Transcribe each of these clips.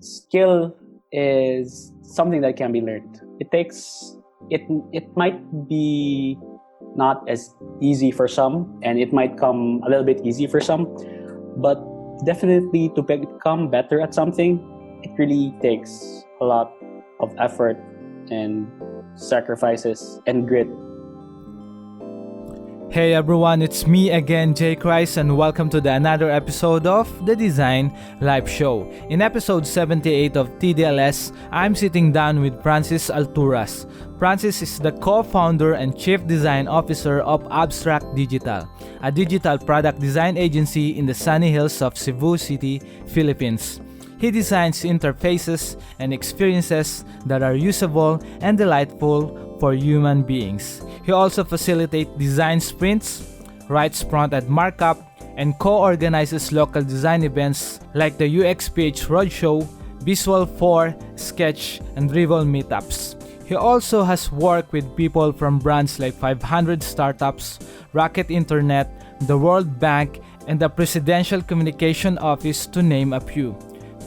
skill is something that can be learned. It might be not as easy for some, and it might come a little bit easy for some, but definitely to become better at something, it really takes a lot of effort and sacrifices and grit. Hey everyone, it's me again, Jay Christ, and welcome to another episode of the Design Live Show. In episode 78 of TDLS, I'm sitting down with Francis Alturas. Francis is the co-founder and chief design officer of Abstract Digital, a digital product design agency in the sunny hills of Cebu City, Philippines. He designs interfaces and experiences that are usable and delightful for human beings. He also facilitates design sprints, writes front-end markup, and co-organizes local design events like the UXPH Roadshow, Visual 4, Sketch, and Dribbble Meetups. He also has worked with people from brands like 500 Startups, Rocket Internet, the World Bank, and the Presidential Communication Office, to name a few.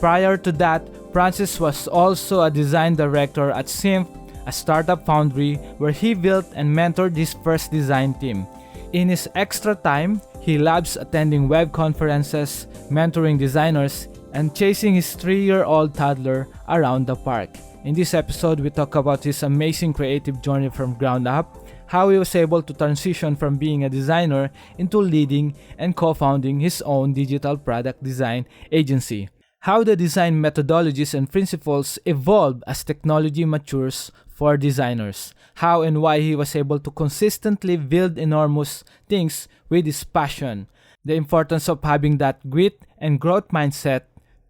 Prior to that, Francis was also a design director at Symph, a startup foundry where he built and mentored his first design team. In his extra time, he loves attending web conferences, mentoring designers, and chasing his 3-year-old toddler around the park. In this episode, we talk about his amazing creative journey from ground up, how he was able to transition from being a designer into leading and co-founding his own digital product design agency, how the design methodologies and principles evolve as technology matures for designers, how and why he was able to consistently build enormous things with his passion, the importance of having that grit and growth mindset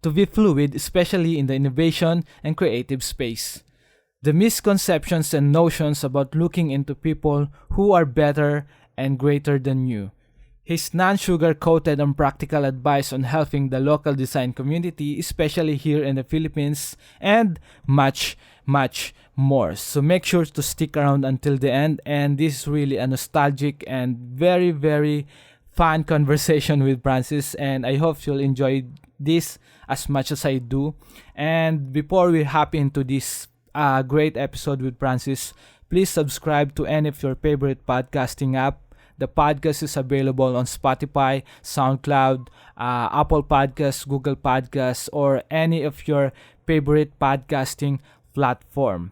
to be fluid, especially in the innovation and creative space, the misconceptions and notions about looking into people who are better and greater than you, his non-sugar-coated and practical advice on helping the local design community, especially here in the Philippines, and much, much more. So make sure to stick around until the end, and this is really a nostalgic and very, very fun conversation with Francis, and I hope you'll enjoy this as much as I do. And before we hop into this great episode with Francis, please subscribe to any of your favorite podcasting app. The podcast is available on Spotify, SoundCloud, Apple Podcasts, Google Podcasts, or any of your favorite podcasting platform.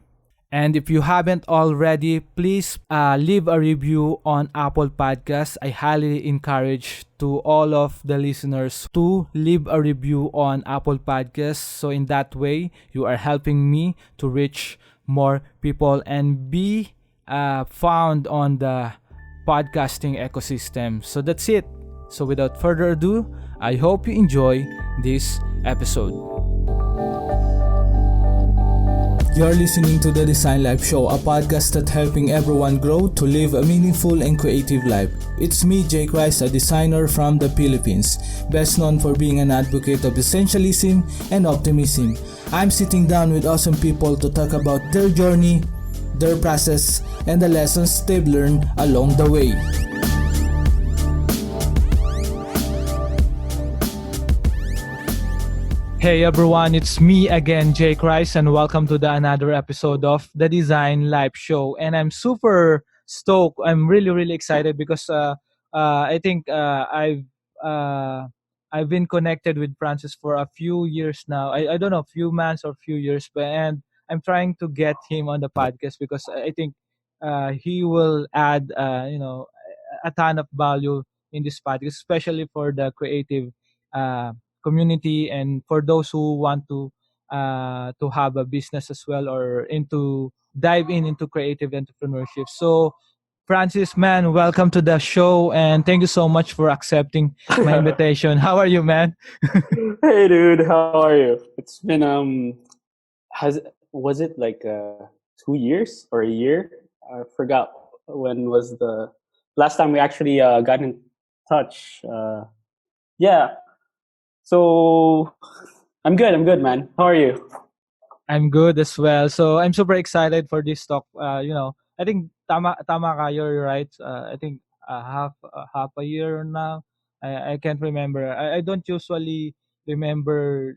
And if you haven't already, please leave a review on Apple Podcasts. I highly encourage to all of the listeners to leave a review on Apple Podcasts. So in that way, you are helping me to reach more people and be found on the podcasting ecosystem. So that's it. So without further ado, I hope you enjoy this episode. You're listening to the Design Life Show, a podcast that's helping everyone grow to live a meaningful and creative life. It's me, Jay Christ, a designer from the Philippines, best known for being an advocate of essentialism and optimism. I'm sitting down with awesome people to talk about their journey, their process, and the lessons they've learned along the way. Hey everyone, it's me again, Jay Christ, and welcome to another episode of the Design Live Show. And I'm super stoked. I'm really excited because I think I've been connected with Francis for a few years now. I don't know, a few months or few years, but and I'm trying to get him on the podcast because I think he will add a ton of value in this podcast, especially for the creative community and for those who want to have a business as well or into dive into creative entrepreneurship. So Francis, man, welcome to the show and thank you so much for accepting my invitation. How are you, man? Hey, dude, how are you? It's been was it like 2 years or a year? I forgot when was the last time we actually got in touch. Yeah. So I'm good, man. How are you? I'm good as well. So I'm super excited for this talk. I think tama ka, you're right. I think half a year now. I can't remember. I don't usually remember,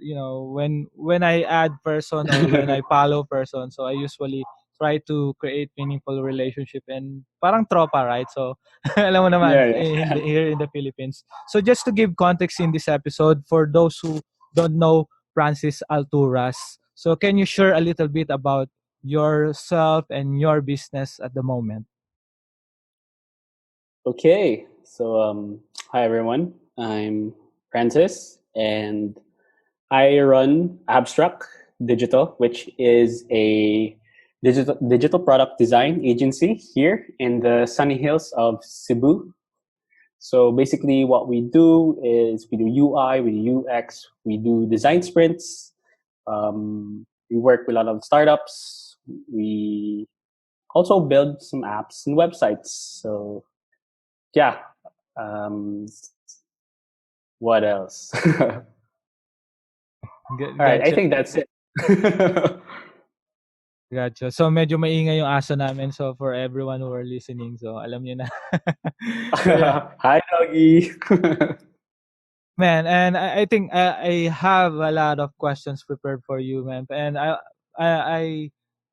when I add person or when I follow person. So I usually try to create meaningful relationship and parang tropa, right? So alam mo naman Yeah, yeah. here in the Philippines. So just to give context in this episode for those who don't know Francis Alturas. So can you share a little bit about yourself and your business at the moment? Okay, so hi everyone. I'm Francis, and I run Abstract Digital, which is a digital product design agency here in the sunny hills of Cebu. So basically, what we do is we do UI, we do UX, we do design sprints. We work with a lot of startups. We also build some apps and websites. So yeah, um, what else? All right, I Gotcha. think that's it. Gotcha. So medyo maingay yung aso namin. So for everyone who are listening, so alam niyo na. So yeah, Hi, doggy. man. And I think I have a lot of questions prepared for you, man. And I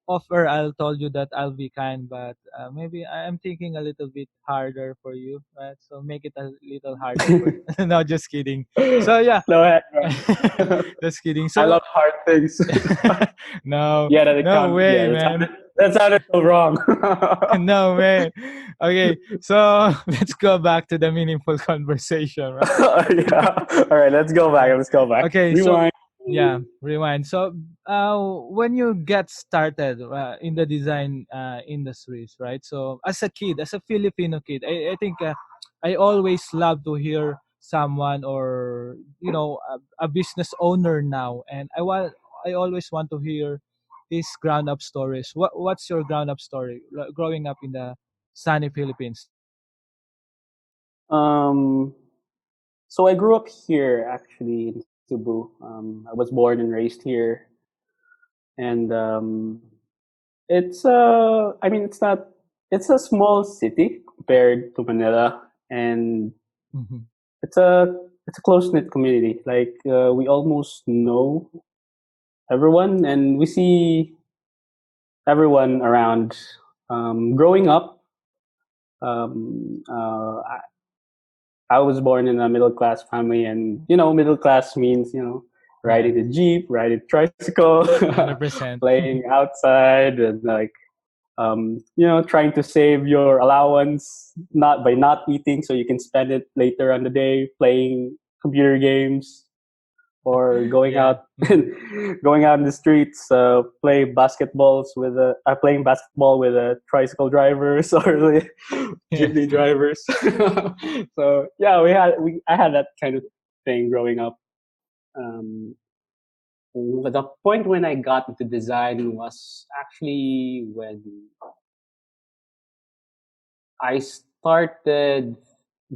offer I'll told you that I'll be kind, but maybe I'm thinking a little bit harder for you, right? So make it a little harder for no, just kidding. So yeah, Go ahead, bro. just kidding. I So love hard things. no, Yeah, that it no count. Yeah, way, man. that sounded so wrong. No way. Okay, so let's go back to the meaningful conversation, right? Yeah. All right, let's go back. Yeah. Let's go back. Okay, so Rewind. yeah, rewind. So, when you get started in the design industries, right? So, as a kid, as a Filipino kid, I think I always love to hear someone or a business owner now, and I always want to hear his ground up stories. What's your ground up story growing up in the sunny Philippines? Um, so I grew up here, actually, in Cebu. I was born and raised here, and I mean, it's not. It's a small city compared to Manila, and Mm-hmm. it's a it's a close knit community. Like we almost know everyone, and we see everyone around. Growing up, I was born in a middle class family, and middle class means Yeah, riding the jeep, riding tricycle, 100%. playing outside, and like trying to save your allowance not by not eating so you can spend it later on the day playing computer games or going Yeah. out Mm-hmm. going out in the streets, playing basketball with tricycle drivers or the Yeah. jeepney drivers. So yeah, I had that kind of thing growing up. Um, but the point when I got into design was actually when I started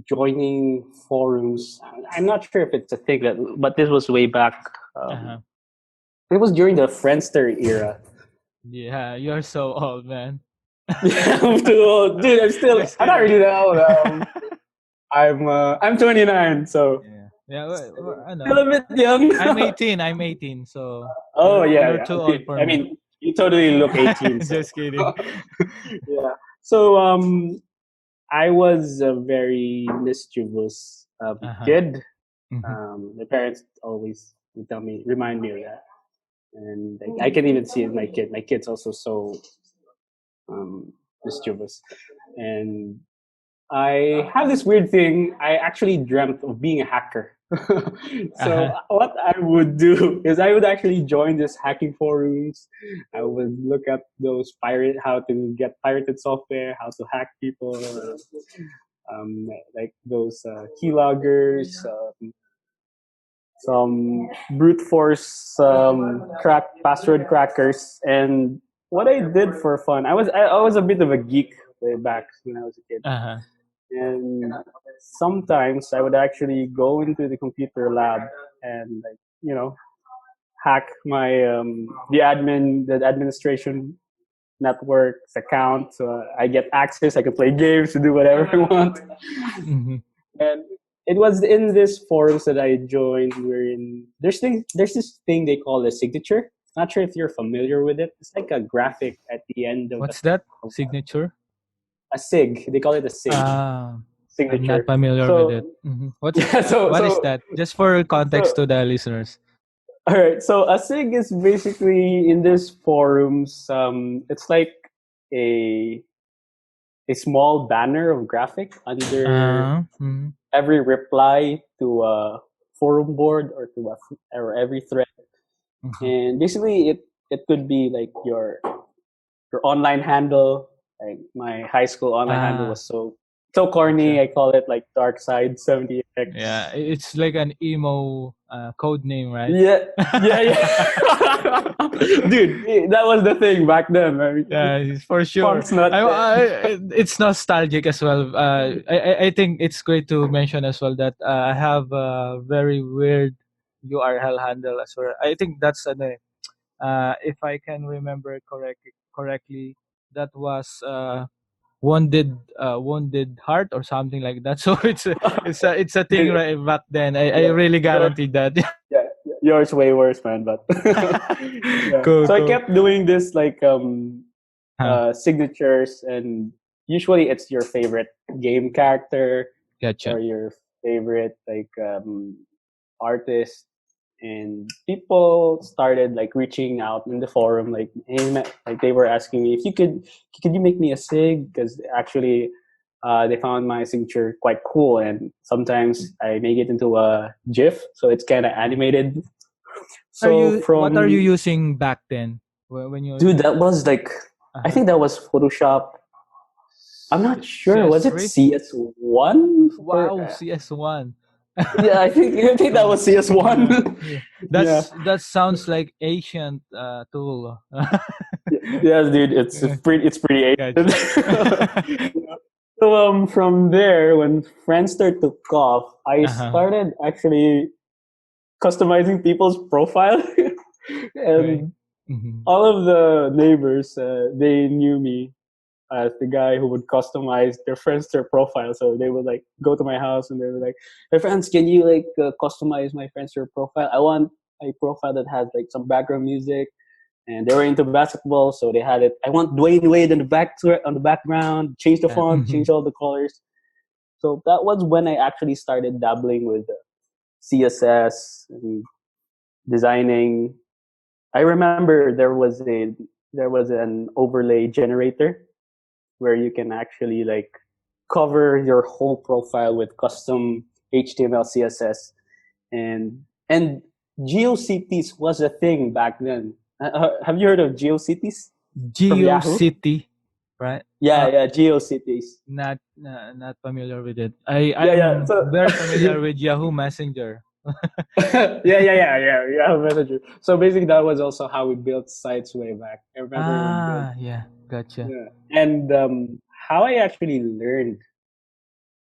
joining forums. I'm not sure if it's a thing but this was way back. Uh-huh. It was during the Friendster era. Yeah, you're so old, man. Yeah, I'm too old, dude. Just I'm not kidding. really that old. I'm 29, so Yeah. Yeah, still a bit young. I'm 18. I'm 18, so Oh yeah, you're yeah. too old Okay. for I me. mean, you totally look 18. So Just kidding. yeah. So I was a very mischievous Uh-huh. kid. Mhm. My parents always would remind me of that, and I can even see it in my kid. My kid's also so mischievous, and I have this weird thing. I actually dreamt of being a hacker. So Uh-huh. what I would do is I would actually join these hacking forums. I would look at how to get pirated software, how to hack people, like those keyloggers, some brute force password crackers. And what I did for fun, I was a bit of a geek way back when I was a kid, Uh-huh. and sometimes I would actually go into the computer lab and like hack my the administration network's account, so I get access. I can play games to do whatever I want, Mhm. and it was in this forums that I joined. Wherein there's this thing they call a signature. Not sure if you're familiar with it. It's like a graphic at the end of What's that? of Signature? a sig. They call it a sig Ah, I'm not signature. familiar with So it. What's yeah, what is that? Just for context so to the listeners. all right. So a sig is basically in this forums. It's like a a small banner of graphic under Mhm. every reply to a forum board or to or every thread. Mhm. And basically, it could be like your online handle. Like my high school online handle Ah, was so corny. gotcha. I call it like Dark Side Yeah, 70X. it's like an emo code name, right? Yeah, yeah. Dude, that was the thing back then. I mean, Yeah, for sure. font's not there. It's nostalgic as well. I think it's great to mention as well that I have a very weird URL handle as well. I think that's if I can remember correctly, that was wounded heart or something like that. So it's a thing Dude, right back then. I yeah, really yours, guaranteed that. yeah, yours way worse, man. But yeah, Cool, so I cool. kept doing this like Huh, signatures, and usually it's your favorite game character gotcha. or your favorite like artist, and people started like reaching out in the forum like, hey, like they were asking me if could you make me a sig, because actually they found my signature quite cool, and sometimes I make it into a gif, so it's kind of animated. So What are you from using back then when you dude, that was like, I uh-huh. think that was Photoshop. I'm not sure. Was it CS3? CS1 or Wow, CS1. yeah? I think that Oh, was CS1. yeah, yeah. Yeah. That sounds like ancient tool. Yes, dude. Yeah, It's pretty gotcha. ancient. Yeah. So from there, when Friendster took off, I Uh-huh. started actually customizing people's profile, Right. and Mm-hmm. all of the neighbors they knew me as the guy who would customize their Friendster profile. So they would like go to my house and they were like, "Hey friends, can you like customize my Friendster profile? I want a profile that has like some background music." And they were into basketball, so they had it. I want Dwayne Wade on the background. Change the Yeah. font, Mm-hmm. change all the colors. So that was when I actually started dabbling with CSS and designing. I remember there was an overlay generator where you can actually like cover your whole profile with custom HTML, CSS, and GeoCities was a thing back then. Have you heard of GeoCities from Yahoo? GeoCity, right? Yeah, yeah, GeoCities. Not familiar with it. Yeah, yeah. I'm So very familiar with Yahoo Messenger. yeah. Yahoo Messenger. So basically, that was also how we built sites way back. I remember we built. Ah, yeah, gotcha. Yeah, and how I actually learned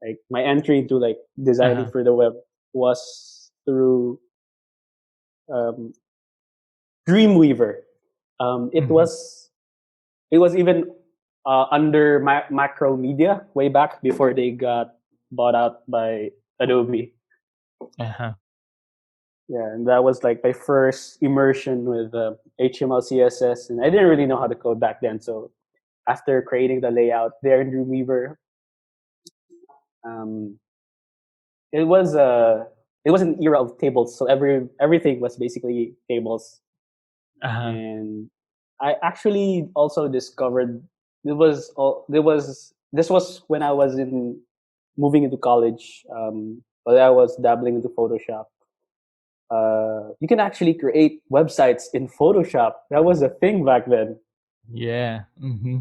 like my entry into like designing Uh-huh. for the web was through um, Dreamweaver. It Mm-hmm. was even under Macro Media way back before they got bought out by Adobe. Uh-huh. Yeah, and that was like my first immersion with HTML, CSS, and I didn't really know how to code back then. So after creating the layout there in Dreamweaver, um, it was a it was an era of tables. So everything was basically tables, Uh-huh. and I actually also discovered this was when I was in moving into college. While I was dabbling into Photoshop, you can actually create websites in Photoshop. That was a thing back then. Yeah. Mm-hmm.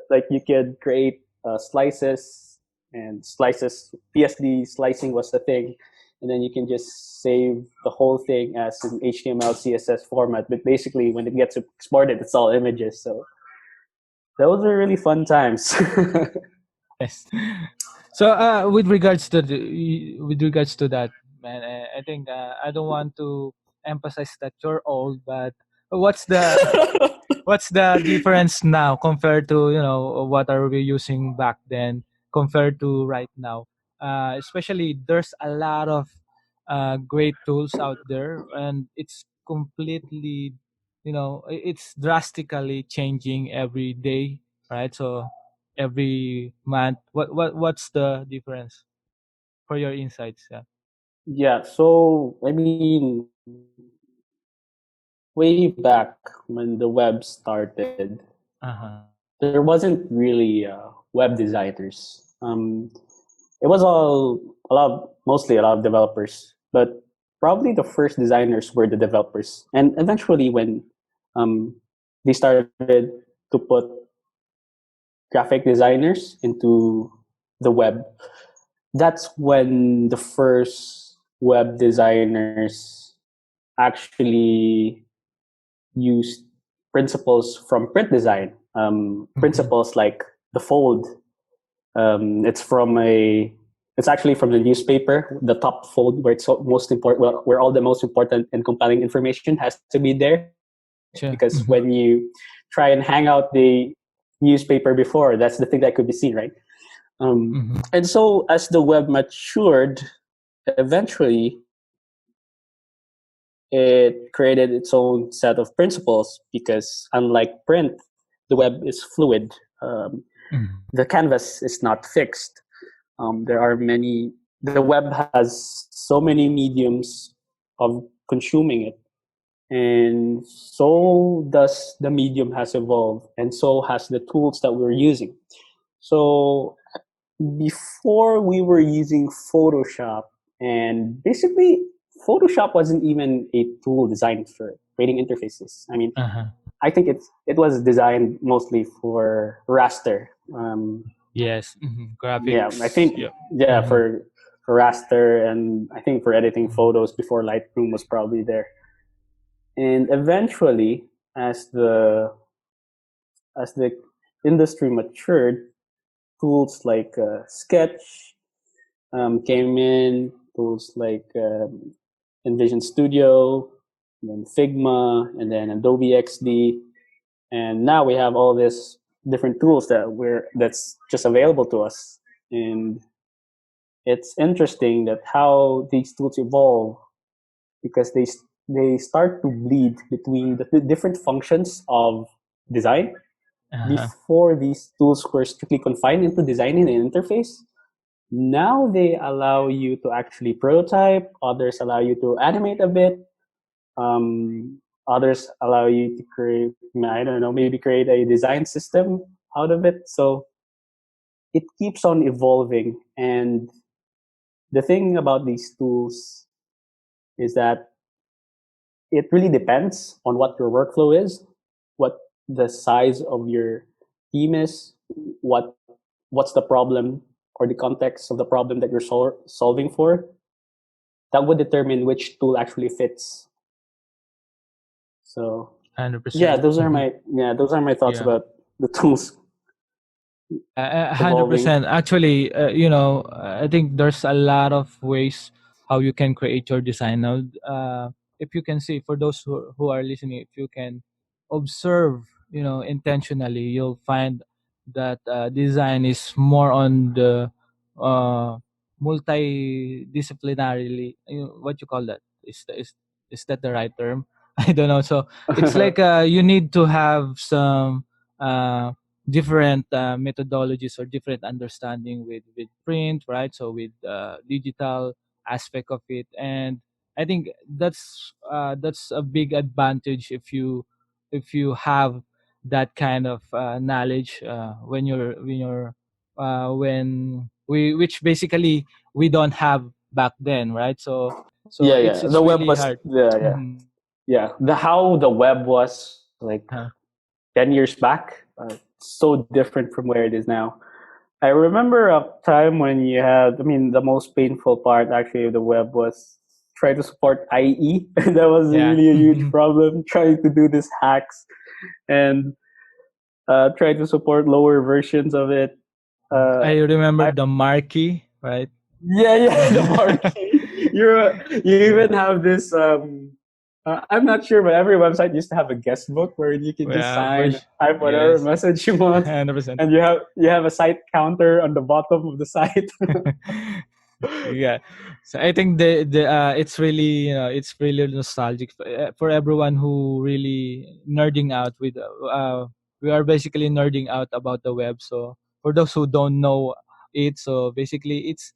Like you could create slices, and slices. PSD slicing was the thing, and then you can just save the whole thing as an HTML, CSS format. But basically, when it gets exported, it's all images. So those were really fun times. Yes. So with regards to that, man, I think I don't want to emphasize that you're old, but what's the what's the difference now compared to what are we using back then compared to right now? especially there's a lot of great tools out there, and it's completely, it's drastically changing every day, right? So every month, what's the difference for your insights? Yeah. Yeah, so I mean, way back when the web started, Uh-huh. there wasn't really web designers. It was mostly a lot of developers, but probably the first designers were the developers. And eventually, when um, they started to put graphic designers into the web, that's when the first web designers actually used principles from print design. Mm-hmm. Principles like the fold. It's from a. It's actually from the newspaper, the top fold, where it's most important, well, where all the most important and compelling information has to be there. Because when Sure. you Mm-hmm. try and hang out the newspaper before, that's the thing that could be seen, right? Mm-hmm. And so, as the web matured, eventually it created its own set of principles because, unlike print, the web is fluid. Um, Mm-hmm. the canvas is not fixed. There are many. The web has so many mediums of consuming it, and so does the medium has evolved, and so has the tools that we're using. So before we were using Photoshop, and basically Photoshop wasn't even a tool designed for creating interfaces. I mean, Uh-huh. I think it was designed mostly for raster. Yes. Mm-hmm. Yeah, I Graphics. think Yep. yeah Mm-hmm. for raster, and I think for editing Mm-hmm. photos before Lightroom was probably there. And eventually, as the as the industry matured, tools like Sketch came in, tools like InVision Studio, and then Figma, and then Adobe XD, and now we have all these different tools that's just available to us. And it's interesting that how these tools evolve because they start to bleed between the different functions of design. Uh-huh. Before, these tools were strictly confined into designing an interface. Now they allow you to actually prototype. Others allow you to animate a bit. Others allow you to create, I don't know, maybe create a design system out of it. So it keeps on evolving. And the thing about these tools is that it really depends on what your workflow is, what the size of your team is, what what's the problem or the context of the problem that you're solving for. That would determine which tool actually fits. So yeah, 100%. those are Mm-hmm. my thoughts Yeah. about the tools Yeah, 100%. evolving. Actually, I think there's a lot of ways how you can create your design. Now, if you can see, for those who are listening, if you can observe, intentionally, you'll find that design is more on the uh, multidisciplinarily. What you call that? Is that the right term? I don't know. So it's like you need to have some. Different methodologies or different understanding with print, right? So with digital aspect of it, and I think that's a big advantage if you have that kind of knowledge when we which basically we don't have back then, right? So Yeah, it's yeah. it's The web really was hard. yeah, Mhm. yeah. The how the web was like Uh, 10 years back, so different from where it is now. I remember a time when you had, I mean, the most painful part actually of the web was trying to support IE. That was yeah. really a huge problem. Trying to do these hacks and try to support lower versions of it. Uh, I remember I the marquee, right? Yeah, yeah, the marquee. You even have this. I'm not sure, but every website used to have a guest book where you can just Yeah, sign, type whatever yes, message you want, 100%. and you have a site counter on the bottom of the site. Yeah. So I think the it's really, it's really nostalgic for everyone who really nerding out with we are basically nerding out about the web. So for those who don't know it, so basically it's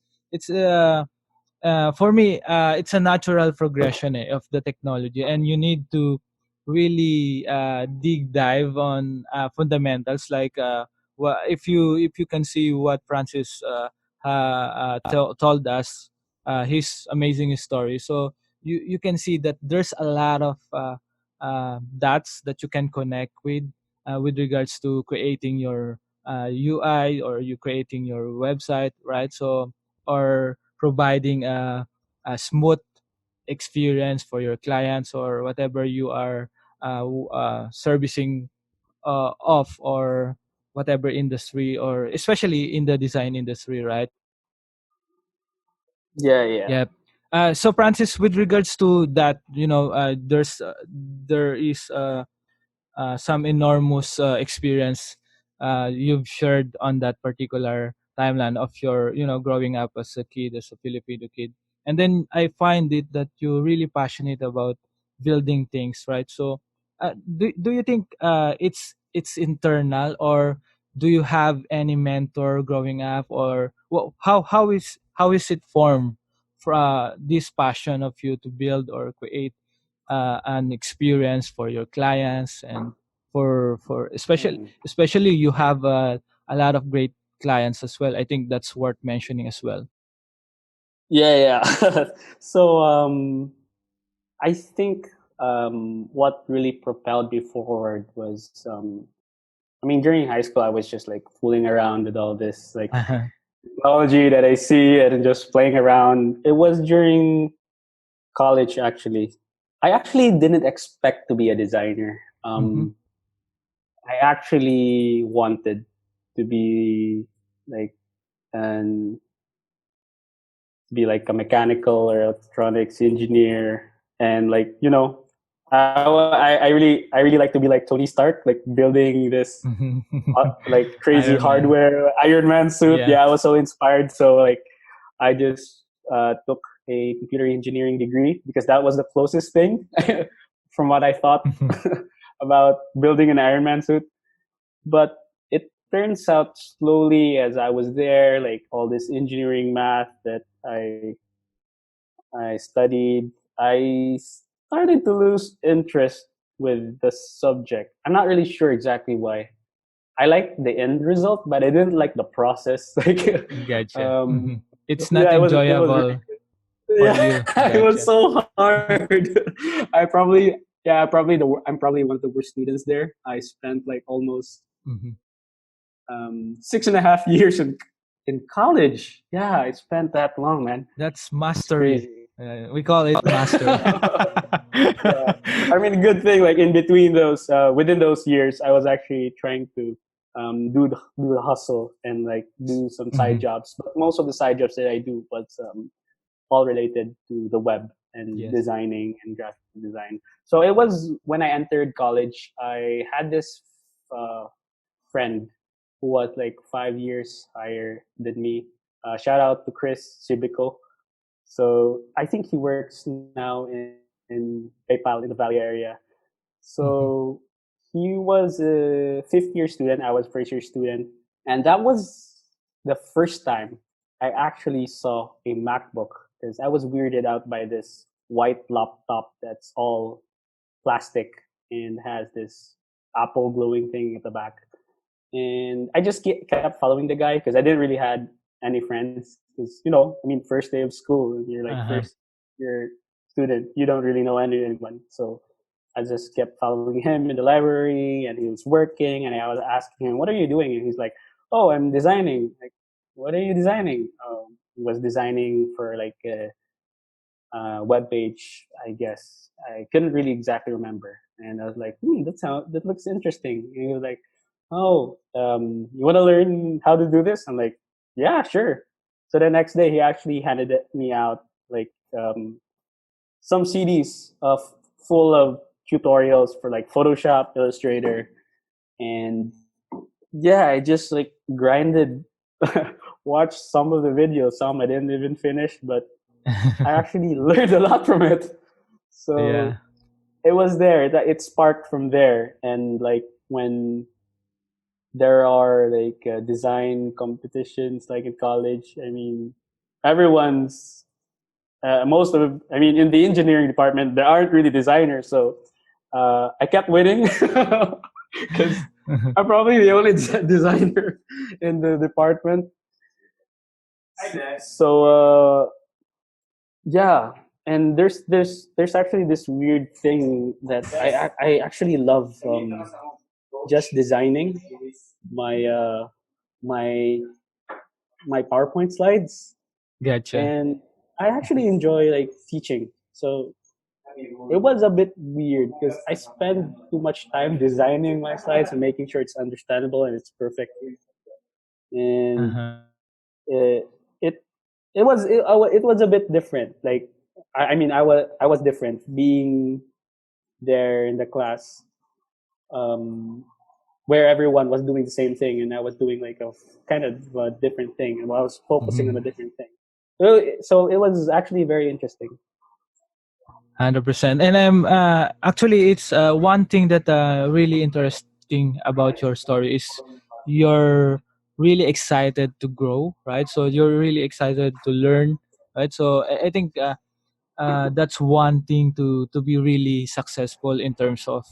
for me, it's a natural progression of the technology, and you need to really dig dive on fundamentals like if you can see what Francis told us, his amazing story. So you can see that there's a lot of dots that you can connect with regards to creating your UI, or you creating your website, right? So or providing a smooth experience for your clients or whatever you are servicing of, or whatever industry, or especially in the design industry, right? Yeah, yeah. Yep. So Francis, with regards to that, there is some enormous experience you've shared on that particular timeline of your, growing up as a kid, as a Filipino kid. And then I find it that you're really passionate about building things, right? So do you think it's internal, or do you have any mentor growing up, or how is it formed for this passion of you to build or create an experience for your clients, and for Mm. especially you have a lot of great clients as well. I think that's worth mentioning as well. Yeah, yeah. So I think what really propelled me forward was I mean, during high school, I was just like fooling around with all this like Uh-huh. technology that I see and just playing around. It was during college, actually. I actually didn't expect to be a designer. Mm-hmm. I actually wanted to be like an be like a mechanical or electronics engineer, and like I really like to be like Tony Stark, like building this like crazy Iron Man. hardware Iron Man suit. Yeah. Yeah, I was so inspired. So like I just took a computer engineering degree because that was the closest thing from what I thought about building an Iron Man suit. But it turns out slowly as I was there, like all this engineering math that I studied, I started to lose interest with the subject. I'm not really sure exactly why. I like the end result, but I didn't like the process. Like, Gotcha. um, Hmm. It's not yeah, it was enjoyable really, for yeah, you. it was Gotcha. so hard. I'm probably one of the worst students there. I spent like almost Hmm. 6.5 years in college. Yeah, I spent that long, man. That's It's mastery. crazy. We call it mastery. Yeah, I mean, good thing. Like in between those, within those years, I was actually trying to do the hustle and like do some side Hmm. jobs. But most of the side jobs that I do was all related to the web and Yes. designing and graphic design. So it was when I entered college. I had this uh, friend who was like 5 years higher than me. Shout out to Chris Cibico. So I think he works now in PayPal in the Valley area. Hmm. So he was a fifth year student. I was first year student. And that was the first time I actually saw a MacBook because I was weirded out by this white laptop that's all plastic and has this Apple glowing thing at the back. And I just kept following the guy because I didn't really had any friends. Because I mean, first day of school, and you're like Uh-huh. first year student, you don't really know anyone. So I just kept following him in the library, and he was working, and I was asking him, "What are you doing?" And he's like, "Oh, I'm designing." Like, what are you designing? He was designing for like web page, I guess. I couldn't really exactly remember. And I was like, that looks interesting. And he was like, oh, you want to learn how to do this? I'm like, yeah, sure. So the next day, he actually handed me out like some CDs of full of tutorials for like Photoshop, Illustrator, and yeah, I just like grinded watched some of the videos. Some I didn't even finish, but I actually learned a lot from it. So Yeah. it was there that it sparked from there. And like when there are like design competitions like in college, I mean, everyone's most of I mean in the engineering department there aren't really designers, so I kept winning because I'm probably the only designer in the department. So yeah, and there's actually this weird thing that I actually love just designing my my my PowerPoint slides, Gotcha. and I actually enjoy like teaching. So it was a bit weird because I spend too much time designing my slides and making sure it's understandable and it's perfect. And Uh-huh. it it it was a bit different. Like I mean I was different being there in the class, um, where everyone was doing the same thing and I was doing like a kind of a different thing and I was focusing on a Mhm. different thing. So it was actually very interesting. 100%. And actually it's one thing that really interesting about your story is you're really excited to grow, right? So you're really excited to learn, right? So I think that's one thing to be really successful in terms of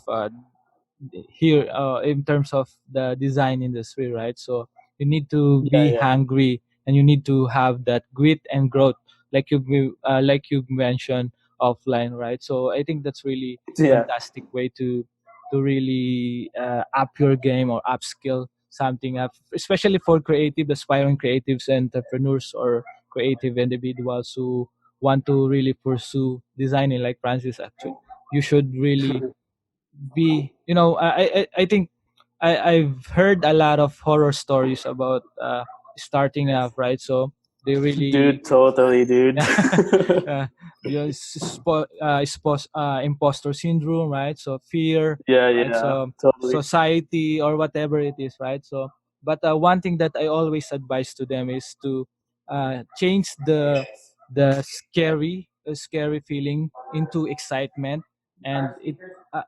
here in terms of the design industry, right? So you need to Yeah, be yeah, hungry and you need to have that grit and growth, like you mentioned offline, right? So I think that's really yeah. fantastic way to really up your game or upskill something up, especially for creative aspiring creatives and entrepreneurs or creative individuals who want to really pursue designing like Francis. Actually, you should really be, I think I've heard a lot of horror stories about starting up, right? So they really Dude, totally, dude. uh, imposter syndrome, right? So fear, Yeah, right? yeah, So totally. society or whatever it is, right? So but one thing that I always advise to them is to change the scary feeling into excitement, and it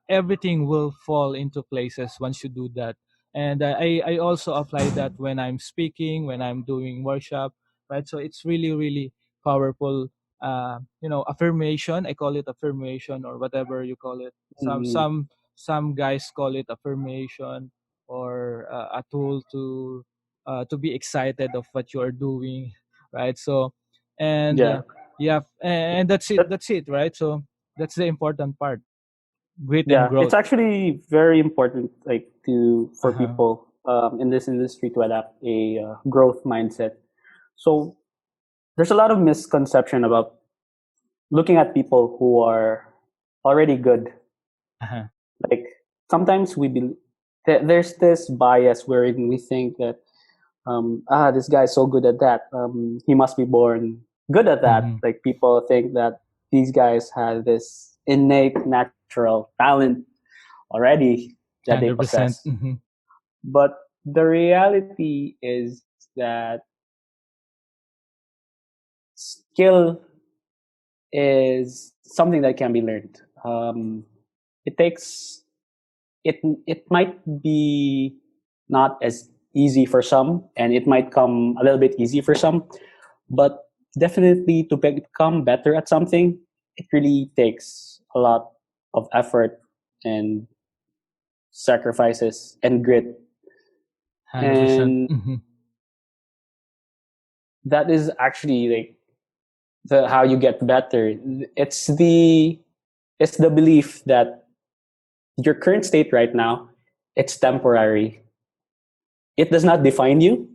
everything will fall into places once you do that. And I also apply that when I'm speaking, when I'm doing workshop, right? So it's really really powerful, affirmation. I call it affirmation or whatever you call it. Mm, Some guys call it affirmation or a tool to be excited of what you are doing, right? So and yeah. yeah, and That, that's it, right? So that's the important part, grit and yeah, it's growth. actually very important, like to for Uh-huh. people in this industry to adapt a growth mindset. So there's a lot of misconception about looking at people who are already good. Uh-huh. Like sometimes there's this bias wherein we think that this guy's so good at that. He must be born good at that. Mm-hmm. Like people think that these guys have this innate natural talent already that they 100%. possess. Mm-hmm. But the reality is that skill is something that can be learned. It takes it might be not as easy for some, and it might come a little bit easy for some, but definitely to become better at something, it really takes a lot of effort and sacrifices and grit. 100%. And Mm-hmm. that is actually like how you get better. It's the it's the belief that your current state right now, it's temporary. It does not define you.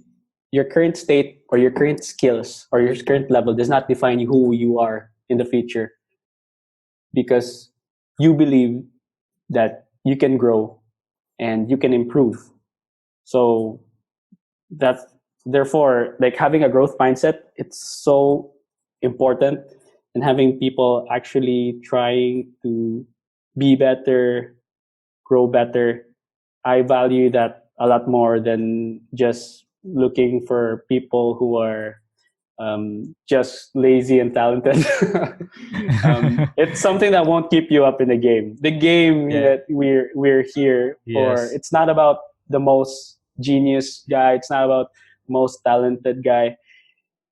Your current state or your current skills or your current level does not define you who you are in the future, because you believe that you can grow and you can improve. So that's therefore like having a growth mindset, it's so important, and having people actually trying to be better, grow better. I value that a lot more than just looking for people who are just lazy and talented. It's something that won't keep you up in the game. The game Yeah. that we're here for. Yes. It's not about the most genius guy. It's not about most talented guy.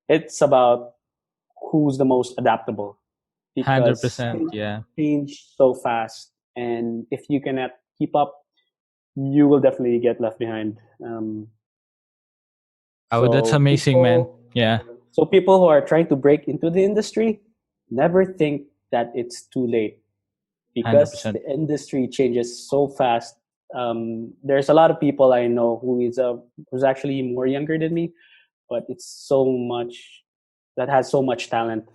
It's about who's the most adaptable, Hundred because percent. things Yeah. change so fast, and if you cannot keep up, you will definitely get left behind. Oh, that's So amazing, man. people, Yeah. so people who are trying to break into the industry, never think that it's too late, Hundred because percent. the industry changes so fast. There's a lot of people I know who's actually more younger than me, but it's so much that has so much talent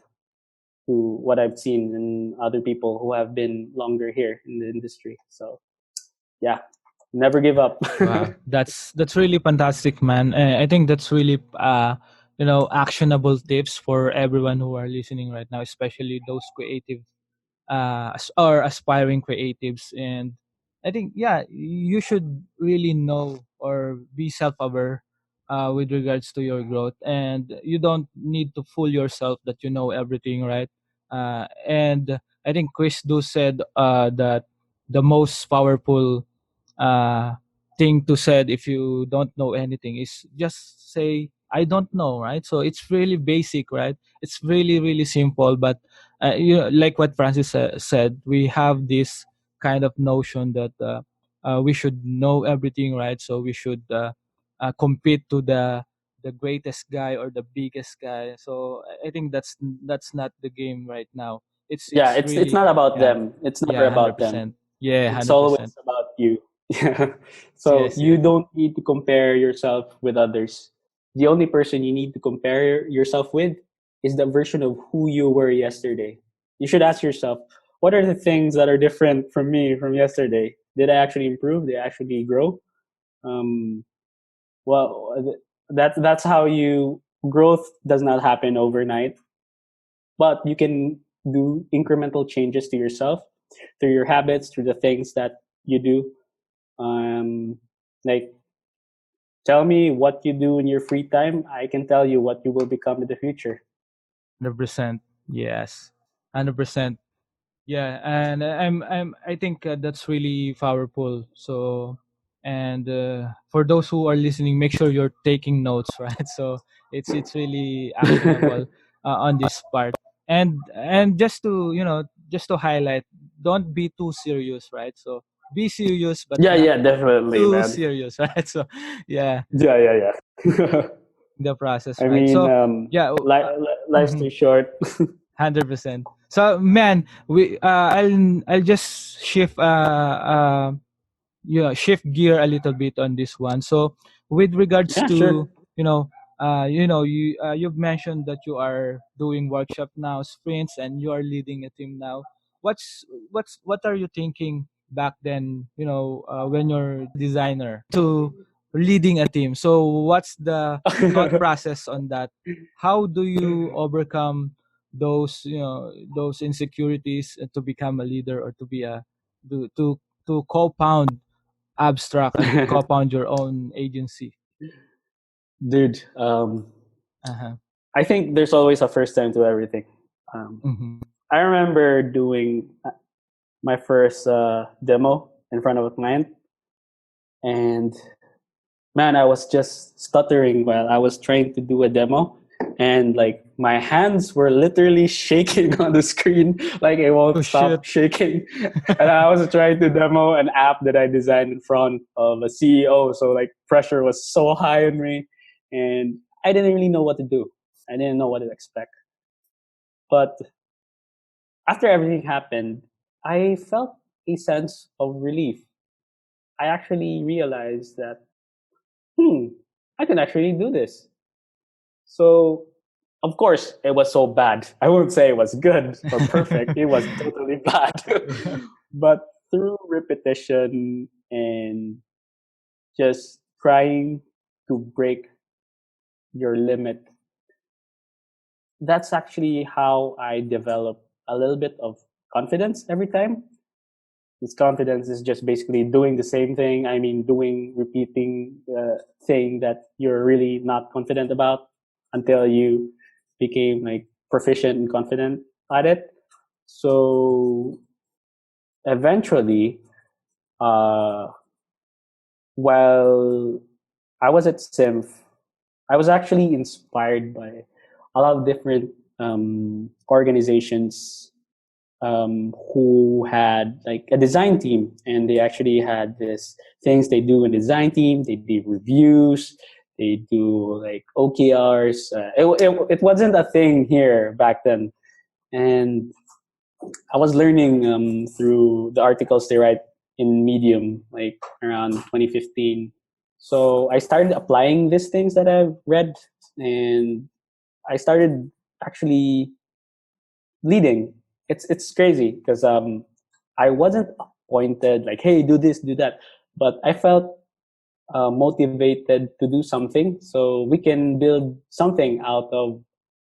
to what I've seen in other people who have been longer here in the industry. So yeah, never give up. Wow, that's really fantastic, man. I think that's really actionable tips for everyone who are listening right now, especially those creative or aspiring creatives. And I think, yeah, you should really know or be self-aware with regards to your growth, and you don't need to fool yourself that you know everything, right? And I think Chris do said that the most powerful uh, thing to said if you don't know anything is just say I don't know, right? So it's really basic, right? It's really really simple, but like what Francis said, we have this kind of notion that we should know everything, right? So we should compete to the greatest guy or the biggest guy. So I think that's not the game right now. it's Yeah, it's it's really, not about yeah, them. It's never yeah, about them. 100%. Yeah, It's 100%. always about you. Yeah. So Yes, you yes. don't need to compare yourself with others. The only person you need to compare yourself with is the version of who you were yesterday. You should ask yourself, what are the things that are different from me from yesterday? Did I actually improve? Did I actually grow? Um, well, that's how you growth does not happen overnight, but you can do incremental changes to yourself through your habits, through the things that you do. Like, tell me what you do in your free time. I can tell you what you will become in the future. 100%. Yes. 100%. Yeah, and I think that's really powerful. So, and for those who are listening, make sure you're taking notes, right? So it's really actionable on this part. And just to highlight, don't be too serious, right? So be serious, but Yeah, not yeah, definitely, too man. serious, right? So yeah, Yeah, yeah, yeah. the process, I right? mean, So yeah. life's too short. 100%. So man, I'll just shift gear a little bit on this one. So with regards Yeah, to, sure. you've mentioned that you are doing workshop now, sprints, and you are leading a team now. What are you thinking back then, when you're designer to leading a team? So what's the thought process on that? How do you overcome those insecurities to become a leader, or to be a to co-found abstract and to co-found your own agency? Dude, Uh-huh. I think there's always a first time to everything. Um, Mm-hmm. I remember doing my first demo in front of a client, and man, I was just stuttering while I was trying to do a demo. And like my hands were literally shaking on the screen, like it Oh won't shit. stop shaking. And I was trying to demo an app that I designed in front of a CEO. So like pressure was so high on me, and I didn't really know what to do. I didn't know what to expect. But after everything happened, I felt a sense of relief. I actually realized that, I can actually do this. So, of course, it was so bad. I won't say it was good or perfect. It was totally bad. Yeah. But through repetition and just trying to break your limit, that's actually how I develop a little bit of confidence every time. This confidence is just basically doing the same thing. I mean, repeating the thing that you're really not confident about until you became like proficient and confident at it. So eventually, uh, while I was at Symph, I was actually inspired by a lot of different organizations who had like a design team, and they actually had this things they do in the design team. They do reviews, they do like OKRs. It wasn't a thing here back then, and I was learning through the articles they write in Medium, like around 2015. So I started applying these things that I've read, and I started actually leading. It's crazy because I wasn't appointed like, hey, do this, do that, but I felt motivated to do something so we can build something out of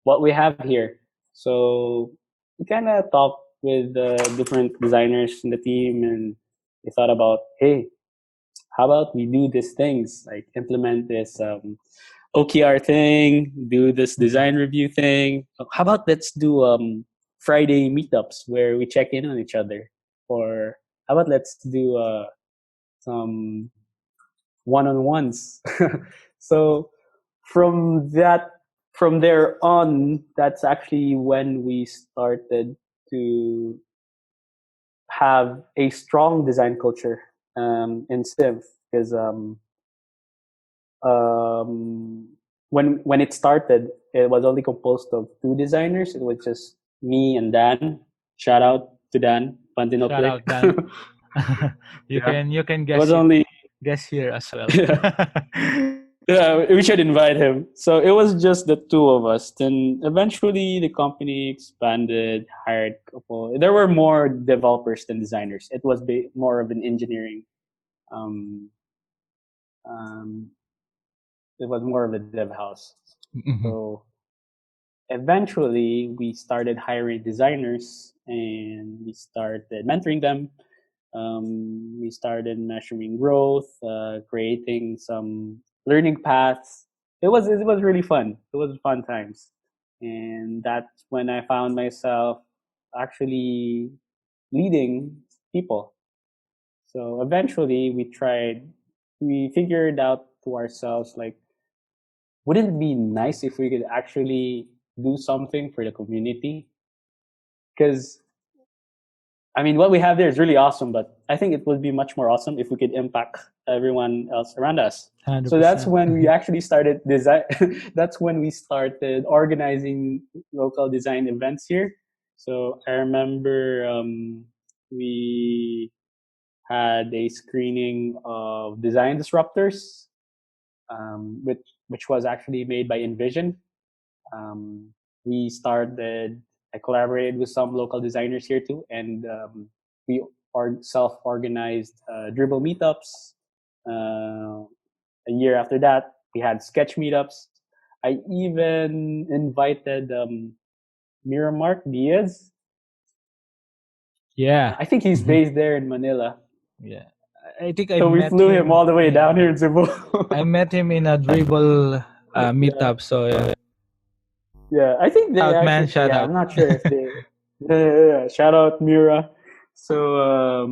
what we have here. So we kind of talked with different designers in the team, and we thought about, hey, how about we do these things, like implement this OKR thing, do this design review thing. How about let's do Friday meetups where we check in on each other, or how about let's do some one-on-ones. So from that, from there on, that's actually when we started to have a strong design culture in Symph, because um, when it started, it was only composed of two designers. It was just me and Dan. Shout out to Dan Pantinople. Shout out, Dan. Yeah. You can It was only guess here as well. yeah, we should invite him. So it was just the two of us. Then eventually the company expanded, hired a couple. There were more developers than designers. It was more of an engineering. Um, um, it was more of a dev house. Mhm. So eventually we started hiring designers, and we started mentoring them. We started measuring growth, creating some learning paths. It was really fun. It was fun times, and that's when I found myself actually leading people. So eventually, we figured out to ourselves, like, wouldn't it be nice if we could actually do something for the community? Because I mean, what we have there is really awesome, but I think it would be much more awesome if we could impact everyone else around us. So that's 100%. when we actually started design. That's when we started organizing local design events here. So I remember we had a screening of Design Disruptors, which was actually made by Envision. Um, we started, I collaborated with some local designers here too, and we self-organized Dribbble Meetups. A year after that, we had sketch meetups. I even invited Miramark Diaz. Yeah. I think he's based there in Manila. Yeah. I think I So we met flew him all the way yeah. down here in Cebu. I met him in a Dribbble meetup. So Yeah, I think they out man, actually. shout Yeah, out. I'm not sure if they. Yeah. Shout out Mira. So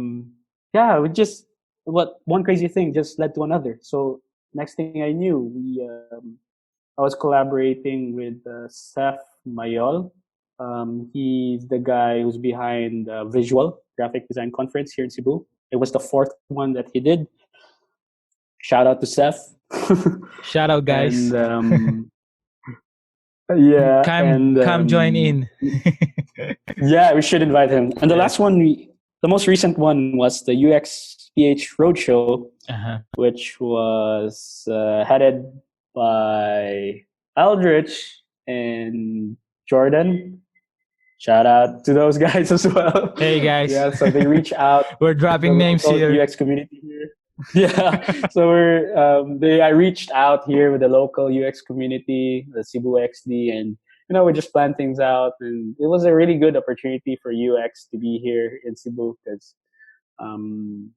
yeah, we just one crazy thing just led to another. So next thing I knew, I was collaborating with Seth Mayol. He's the guy who's behind Visual Graphic Design Conference here in Cebu. It was the fourth one that he did. Shout out to Seth. Shout out, guys. And yeah, and Come join in. yeah, we should invite him. And the Yes. last one, the most recent one was the UXPH Roadshow, Uh-huh. which was headed by Aldrich and Jordan. Shout out to those guys as well. Hey, guys. Yeah, so they reach out We're to dropping the names local here. UX community here. Yeah, so I reached out here with the local UX community, the Cebu XD, and we just planned things out, and it was a really good opportunity for UX to be here in Cebu because Um,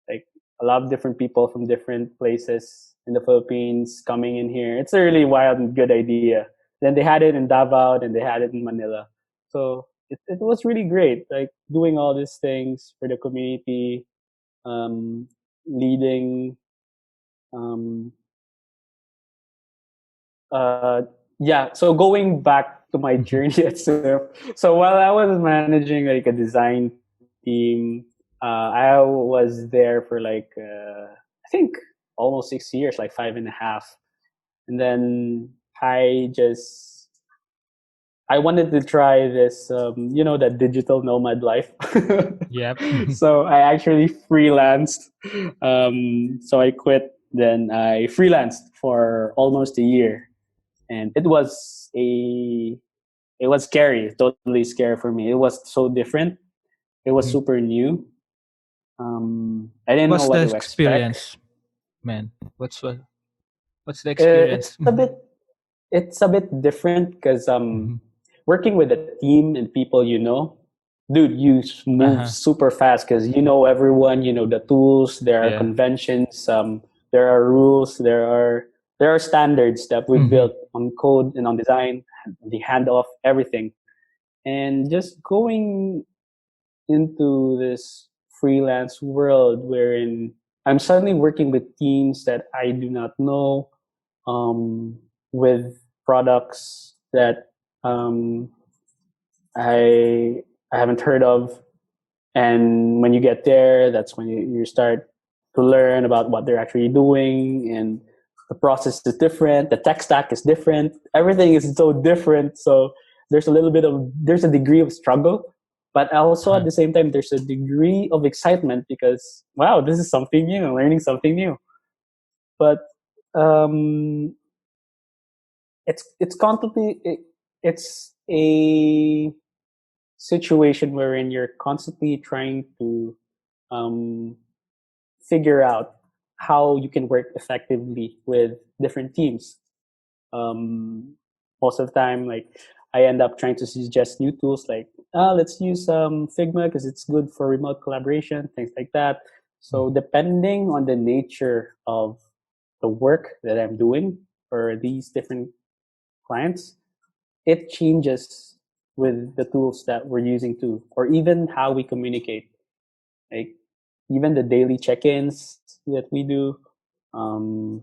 like a lot of different people from different places in the Philippines coming in here. It's a really wild and good idea. Then they had it in Davao, and they had it in Manila. So it was really great, like doing all these things for the community, um, leading. Um, uh, yeah, so going back to my Mhm. journey at Symph. So while I was managing like a design team, I was there for like I think almost 6 years, like 5.5. And then I wanted to try this, that digital nomad life. Yep. So I actually freelanced. So I quit. Then I freelanced for almost a year, and it was scary, totally scary for me. It was so different. It was Mhm. super new. I didn't know What's what the to expect. experience, man? What's the experience? It's a bit different because Mhm. working with a team and people, dude, you move Uh-huh. super fast because you know everyone, you know the tools, there are Yeah. conventions, there are rules, there are standards that we Mhm. built on code and on design, the handoff, everything. And just going into this freelance world wherein I'm suddenly working with teams that I do not know, with products that um, I I haven't heard of. And when you get there, that's when you start to learn about what they're actually doing, and the process is different, the tech stack is different, everything is so different. So there's a degree of struggle, but also at Uh-huh. the same time there's a degree of excitement because wow, this is something new, learning something new. But um, it's constantly it's a situation wherein you're constantly trying to um, figure out how you can work effectively with different teams. Um, Most of the time, like I end up trying to suggest new tools, like let's use Figma because it's good for remote collaboration, things like that. So Mhm. depending on the nature of the work that I'm doing for these different clients, it changes with the tools that we're using too, or even how we communicate. Like even the daily check-ins that we do, um,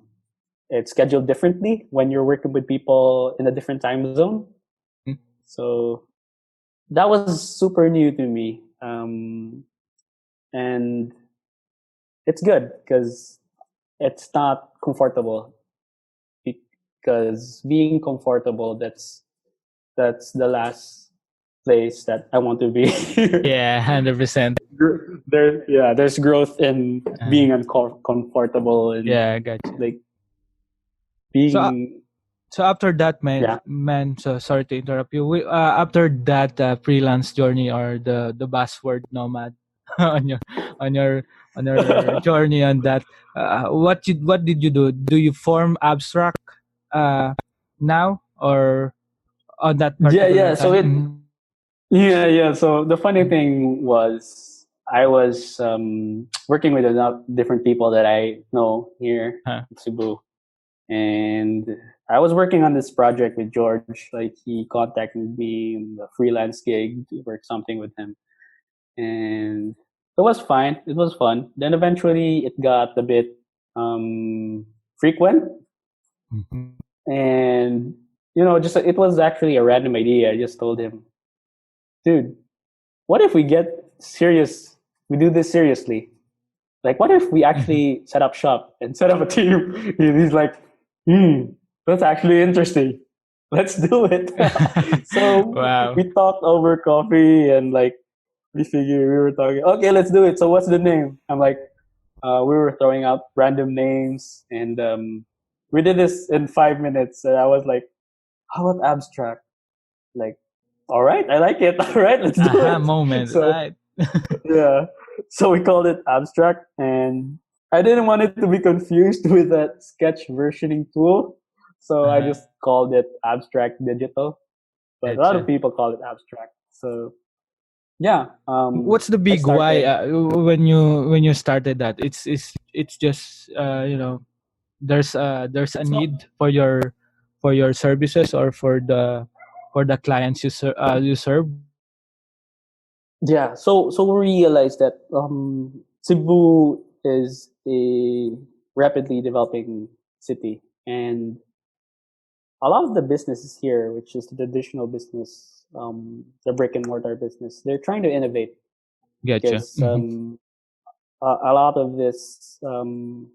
it's scheduled differently when you're working with people in a different time zone. Mhm. So that was super new to me, and it's good because it's not comfortable. Because being comfortable, that's the last place that I want to be. Yeah, 100%. There's growth in Uh, being uncomfortable and yeah, I got you. like So being so after that, yeah. man, so sorry to interrupt you. After that freelance journey or the buzzword nomad on your on your on your journey on that, what did you do? Do you form abstract uh now or on that Yeah, particular yeah. time? Mhm. Yeah. So the funny thing was, I was working with a lot of different people that I know here Huh. in Cebu, and I was working on this project with George. Like he contacted me in the freelance gig to work something with him, and it was fine. It was fun. Then eventually it got a bit frequent, Mhm. and just it was actually a random idea. I just told him, dude, what if we get serious? We do this seriously. Like, what if we Mhm. actually set up shop and set up a team? He's like, that's actually interesting. Let's do it. So Wow. we talked over coffee and like we were talking, okay, let's do it. So what's the name? I'm like, we were throwing out random names, and we did this in 5 minutes. And I was like, how about abstract? Like, all right, I like it. All right, let's do Aha it. moment, So right? yeah, so we called it abstract, and I didn't want it to be confused with that sketch versioning tool, so I Uh-huh. just called it abstract digital. But a lot of Gotcha. people call it abstract. So Yeah. What's the I big why started. when you started that? It's just there's a It's not. need for your services or for the clients you serve. Yeah. So we realized that Cebu is a rapidly developing city, and a lot of the businesses here, which is the traditional business, the brick and mortar business, they're trying to innovate Getcha. because a lot of this, the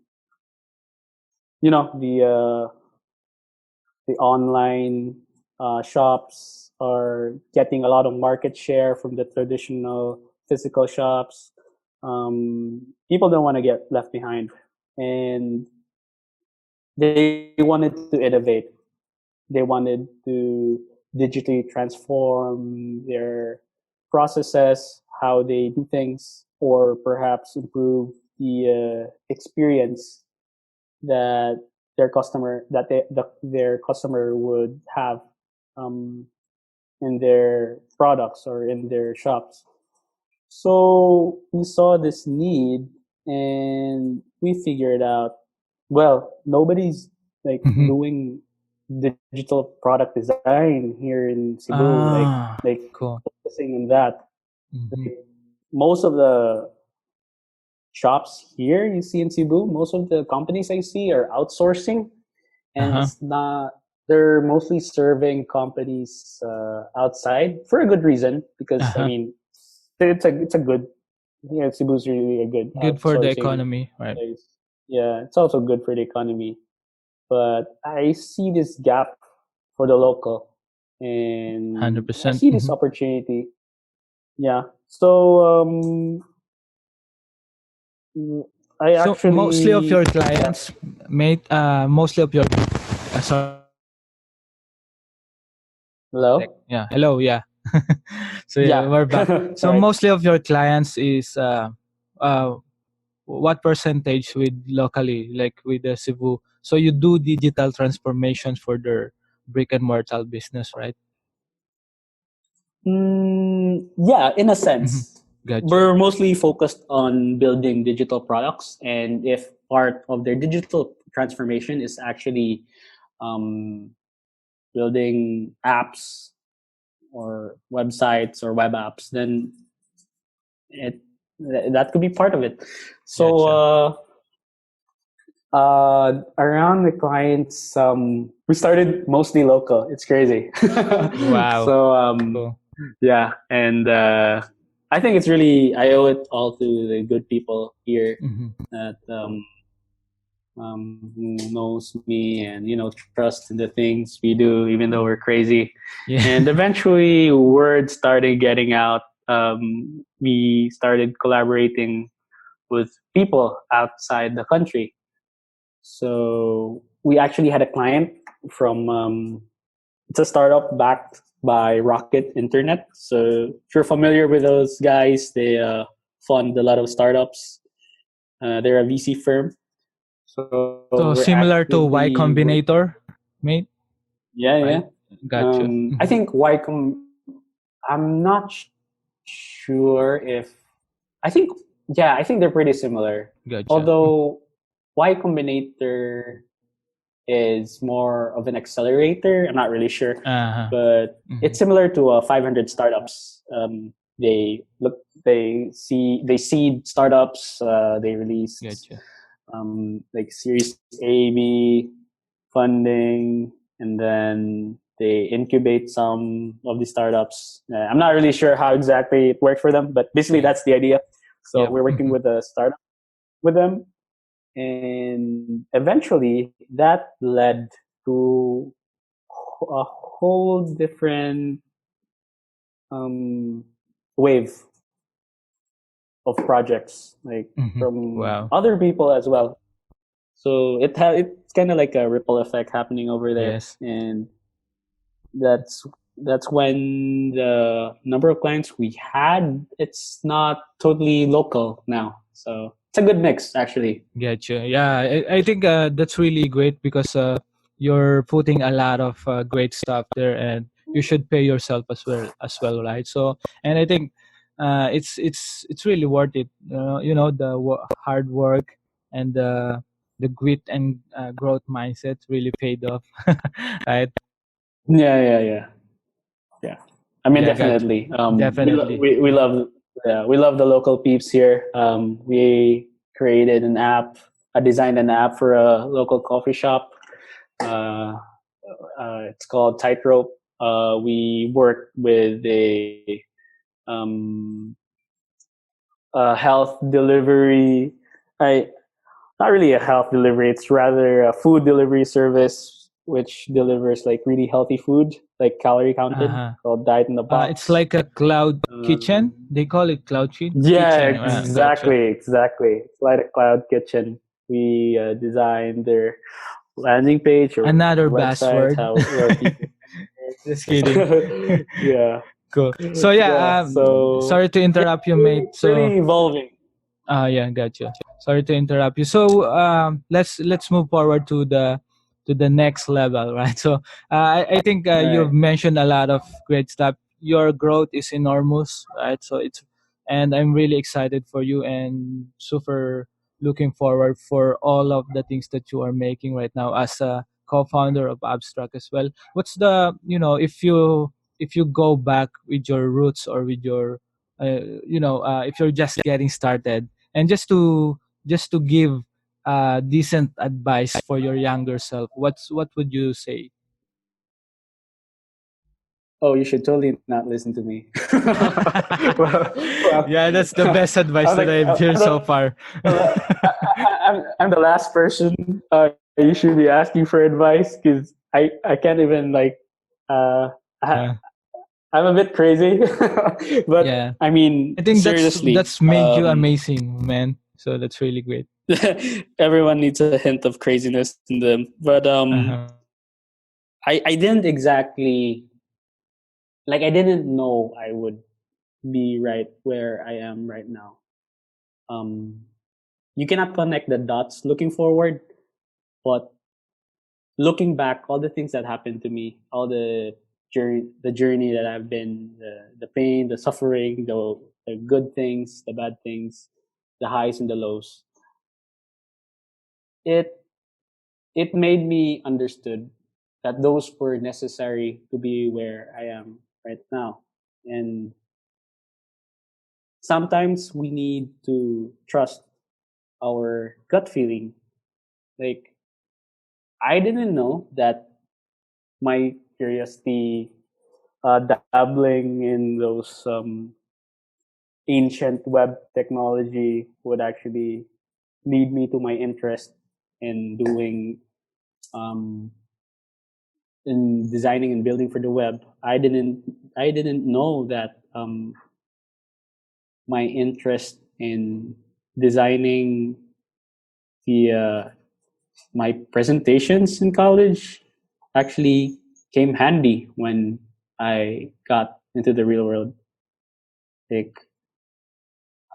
online shops are getting a lot of market share from the traditional physical shops. People don't want to get left behind, and they wanted to innovate. They wanted to digitally transform their processes, how they do things, or perhaps improve the experience that their customer would have um, in their products or in their shops. So we saw this need, and we figured out, well, nobody's like Mhm. doing digital product design here in Cebu, Ah, like cool. focusing on that. Mhm. Like, most of the shops here you see in Cebu, most of the companies I see are outsourcing, and Uh-huh. it's not. They're mostly serving companies outside for a good reason, because I Uh-huh. mean, it's a good. Yeah, Cebu's really a good Good for the outsourcing economy, right? place. Yeah, it's also good for the economy. But I see this gap for the local, and I 100%. see this Mhm. opportunity. Yeah. So I So mostly of your actually, yeah. clients, mate, mostly of your sorry, like, Hello. yeah, hello, yeah. So yeah, Yeah. we're back. So Sorry. mostly of your clients is uh what percentage with locally, like with the Cebu? So you do digital transformations for their brick and mortar business, right? Yeah, in a Mm-hmm. sense. Gotcha. We're mostly focused on building digital products, and if part of their digital transformation is actually um, building apps or websites or web apps, then it that could be part of it. So Gotcha. around the clients, we started mostly local. It's crazy. Wow. So Cool. yeah, and I think it's really, I owe it all to the good people here Mm-hmm. that who knows me and trust in the things we do, even though we're crazy. Yeah. And eventually, word started getting out. We started collaborating with people outside the country. So we actually had a client from it's a startup backed by Rocket Internet. So if you're familiar with those guys, they fund a lot of startups. They're a VC firm. So we're So similar to Y actively work. Combinator, mate, Yeah, yeah. right? Gotcha. I Mm-hmm. think Ycom. I'm not sure if. I think, yeah. I think they're pretty similar. Gotcha. Although Y Combinator is more of an accelerator. I'm not really sure, Uh-huh. but Mm-hmm. it's similar to 500 startups. They seed startups. They release Gotcha. like Series A, B funding, and then they incubate some of the startups. I'm not really sure how exactly it works for them, but basically Yeah. that's the idea. So Yep. we're working Mm-hmm. with a startup with them, and eventually that led to a whole different um, wave of projects, like Mm-hmm. from Wow. other people as well. So it's kind of like a ripple effect happening over there, Yes. and that's that's when the number of clients we had, it's not totally local now. So it's a good mix, actually. Gotcha. Yeah, I think that's really great because you're putting a lot of great stuff there, and you should pay yourself as well, right? So, and I think it's really worth it. The hard work and the grit and growth mindset really paid off, right? Yeah. Yeah. I mean, Yeah, got you. definitely. Definitely. We love, yeah, we love the local peeps here. We created an app. I designed an app for a local coffee shop. Uh, it's called Tightrope. We worked with um, a health delivery. I Not really a health delivery. It's rather a food delivery service which delivers like really healthy food, like calorie counted, Uh-huh. called Diet in the It's Box. like a cloud kitchen. Um, They call it cloud yeah, kitchen. Gotcha. exactly. It's like a cloud kitchen. We designed their landing page or Another website, buzzword. how where people. Just kidding. Yeah, Cool. So yeah, yeah. So sorry to yeah, interrupt you, mate. really, So really evolving. yeah, gotcha. Sorry to interrupt you. So let's move forward to the next level, right? So I think you've Right. mentioned a lot of great stuff. Your growth is enormous, right? So and I'm really excited for you and super looking forward for all of the things that you are making right now as a co-founder of Abstract as well. What's the if you go back with your roots or with your if you're just getting started and just to give decent advice for your younger self, what would you say? Oh, you should totally not listen to me. Well, Yeah, that's the best advice that I've heard so far. I'm the last person you should be asking for advice because I can't even like uh, I, Yeah, I'm a bit crazy, but yeah. I mean I think seriously, that's made you amazing, man. So that's really great. everyone needs a hint of craziness in them. But Uh-huh. I didn't exactly like I didn't know I would be right where I am right now. Um, you cannot connect the dots looking forward, but looking back, all the things that happened to me, all the journey that I've been, the pain, the suffering, the good things, the bad things, the highs and the lows, it it made me understood that those were necessary to be where I am right now. And sometimes we need to trust our gut feeling. Like I didn't know that my curiosity, dabbling in those ancient web technology, would actually lead me to my interest in doing um, in designing and building for the web. I didn't know that my interest in designing the my presentations in college actually came handy when I got into the real world. Like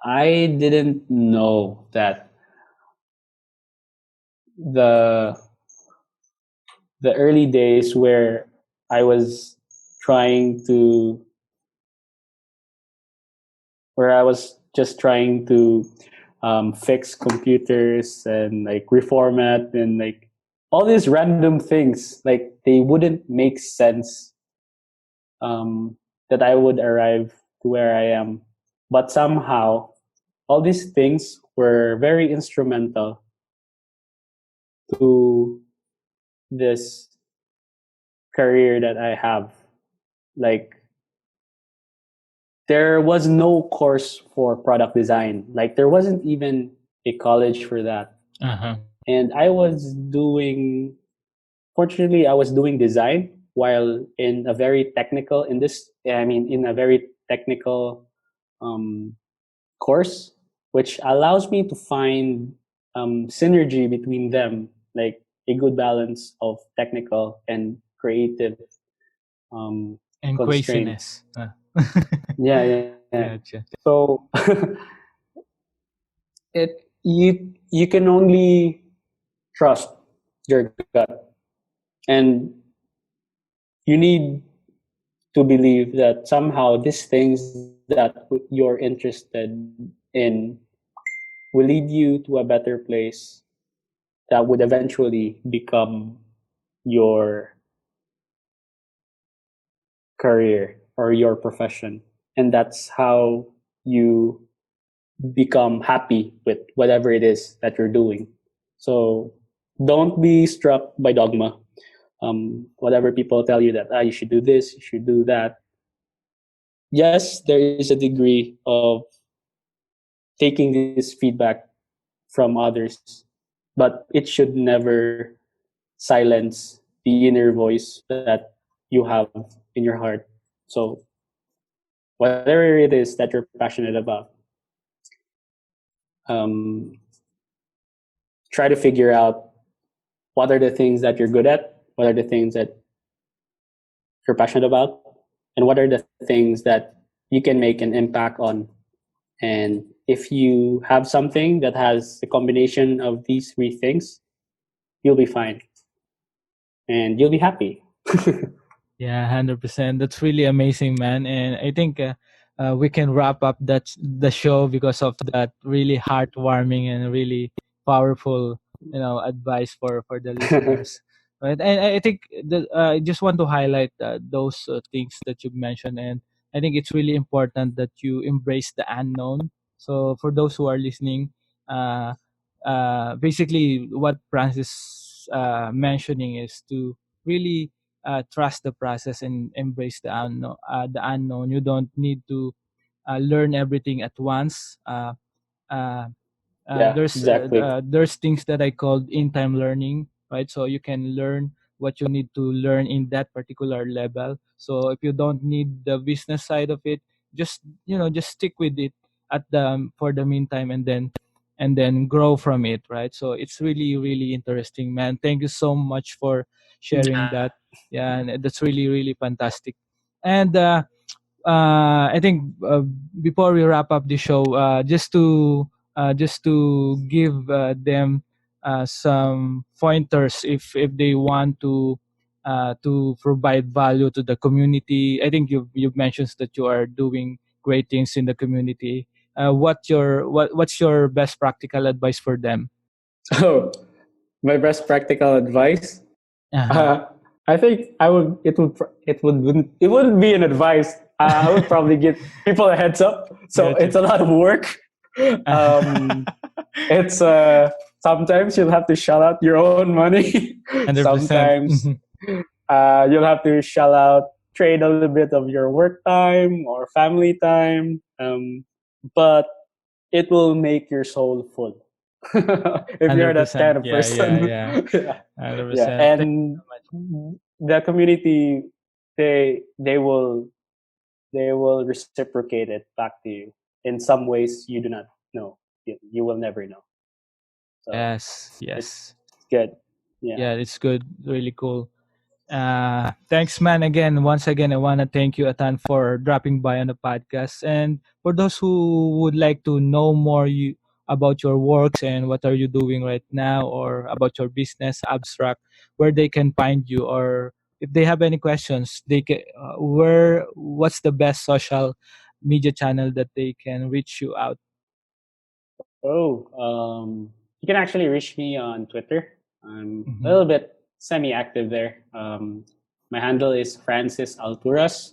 I didn't know that the the early days where I was trying to where I was just trying to fix computers and like reformat and like all these random things, like they wouldn't make sense that I would arrive to where I am. But somehow, all these things were very instrumental to this career that I have. Like, there was no course for product design. Like, there wasn't even a college for that. Uh-huh. And fortunately, I was doing design while in a very technical, in a very technical um, course, which allows me to find synergy between them, like a good balance of technical and creative And constraints. craziness. Yeah. Gotcha. So you can only trust your gut, and you need to believe that somehow these things that you're interested in will lead you to a better place that would eventually become your career or your profession. And that's how you become happy with whatever it is that you're doing. So don't be struck by dogma. Whatever people tell you that you should do this, you should do that. Yes, there is a degree of taking this feedback from others, but it should never silence the inner voice that you have in your heart. So whatever it is that you're passionate about, um, try to figure out what are the things that you're good at, what are the things that you're passionate about, and what are the things that you can make an impact on. And if you have something that has a combination of these three things, you'll be fine and you'll be happy. Yeah, 100%. That's really amazing, man. And I think we can wrap up the show because of that really heartwarming and really powerful, advice for the listeners. Right. And I think I just want to highlight those things that you've mentioned. And I think it's really important that you embrace the unknown. So for those who are listening, uh, basically what Francis mentioning is to really trust the process and embrace the unknown. You don't need to learn everything at once. Uh, Yeah, exactly. there's things that I called in time learning, right? So you can learn what you need to learn in that particular level. So if you don't need the business side of it, just stick with it at the for the meantime, and then grow from it, right? So it's really really interesting, man. Thank you so much for sharing Yeah. that. Yeah, and that's really really fantastic. And I think before we wrap up the show, just to give them some pointers if they want to provide value to the community. I think you've mentioned that you are doing great things in the community. What's your best practical advice for them? Oh, my best practical advice. Uh-huh. Uh, I think I would. It wouldn't be an advice. I would probably give people a heads up. So Gotcha. it's a lot of work. Um, it's sometimes you'll have to shell out your own money. 100%. Sometimes you'll have to shell out, trade a little bit of your work time or family time. But it will make your soul full if you're that 100%. kind of Yeah, yeah, person. yeah. Yeah, yeah. 100%. Thank And the community, they will reciprocate it back to you in some ways you do not know. You will never know. So Yes, it's yes. good. Yeah. Yeah, it's good. Really cool. Thanks, man. Once again, I want to thank you, Atan, for dropping by on the podcast. And for those who would like to know more about your works and what are you doing right now, or about your business, Abstract, where they can find you, or if they have any questions, they can. What's the best social media channel that they can reach you out? Oh, you can actually reach me on Twitter. I'm a Mm-hmm. little bit semi-active there. My handle is Francis Alturas,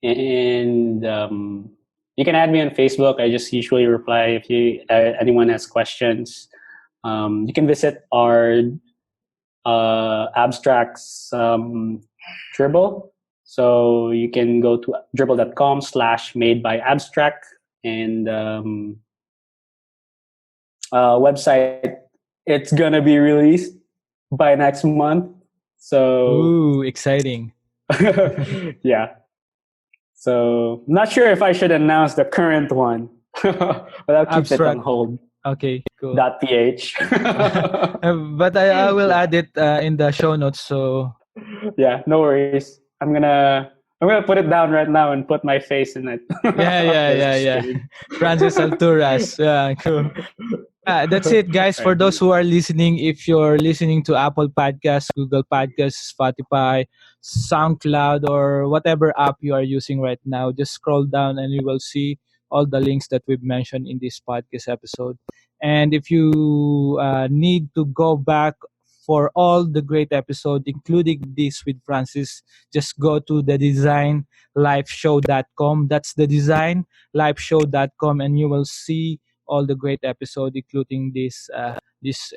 and you can add me on Facebook. I just usually reply if anyone has questions. You can visit our abstracts Dribbble. So you can go to dribbble.com/made by abstract, and website. It's gonna be released by next month. So Ooh, exciting! yeah. So not sure if I should announce the current one, but I'll keep it on Abstract. hold. Okay, cool. .ph. But I will Yeah, add it in the show notes. So yeah, no worries. I'm gonna I'm gonna put it down right now and put my face in it. Just Yeah. kidding. Francis Alturas. Yeah, cool. That's it, guys. For Right. those who are listening, if you're listening to Apple Podcasts, Google Podcasts, Spotify, SoundCloud, or whatever app you are using right now, just scroll down and you will see all the links that we've mentioned in this podcast episode. And if you need to go back for all the great episodes, including this with Francis, just go to the designlifeshow.com. That's the designlifeshow.com, and you will see all the great episode, including this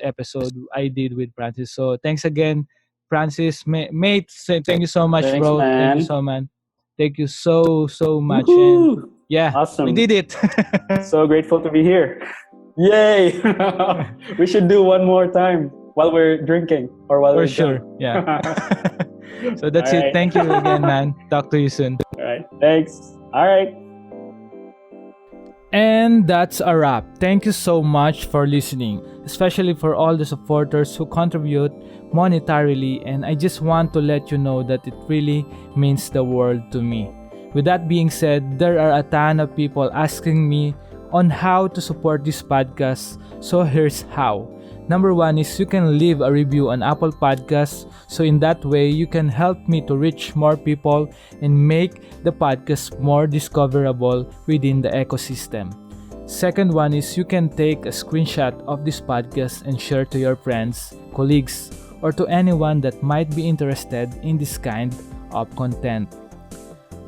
episode I did with Francis. So thanks again, Francis, mate. Thank you so much, Thanks, bro. Thank you man. so man. Thank you so much. And Woohoo! yeah, we Awesome. did it. So grateful to be here. Yay! We should do one more time while we're drinking or while For we're sure. drunk. Yeah. So that's All it. right. Thank you again, man. Talk to you soon. All right. Thanks. All right. And that's a wrap. Thank you so much for listening, especially for all the supporters who contribute monetarily, and I just want to let you know that it really means the world to me. With that being said, there are a ton of people asking me on how to support this podcast, so here's how. Number one is you can leave a review on Apple Podcasts, so in that way you can help me to reach more people and make the podcast more discoverable within the ecosystem. Second one is you can take a screenshot of this podcast and share to your friends, colleagues, or to anyone that might be interested in this kind of content.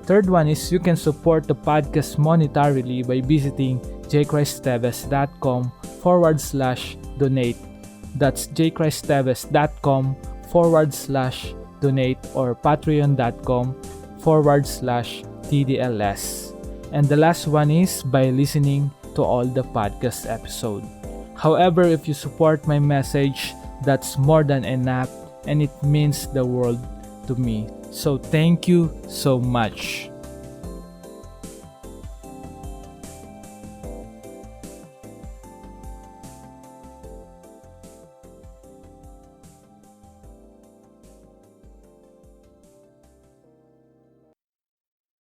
Third one is you can support the podcast monetarily by visiting jcristeves.com/donate. That's jcristeves.com/donate or patreon.com/TDLS. And the last one is by listening to all the podcast episode. However, if you support my message, that's more than enough and it means the world to me. So thank you so much.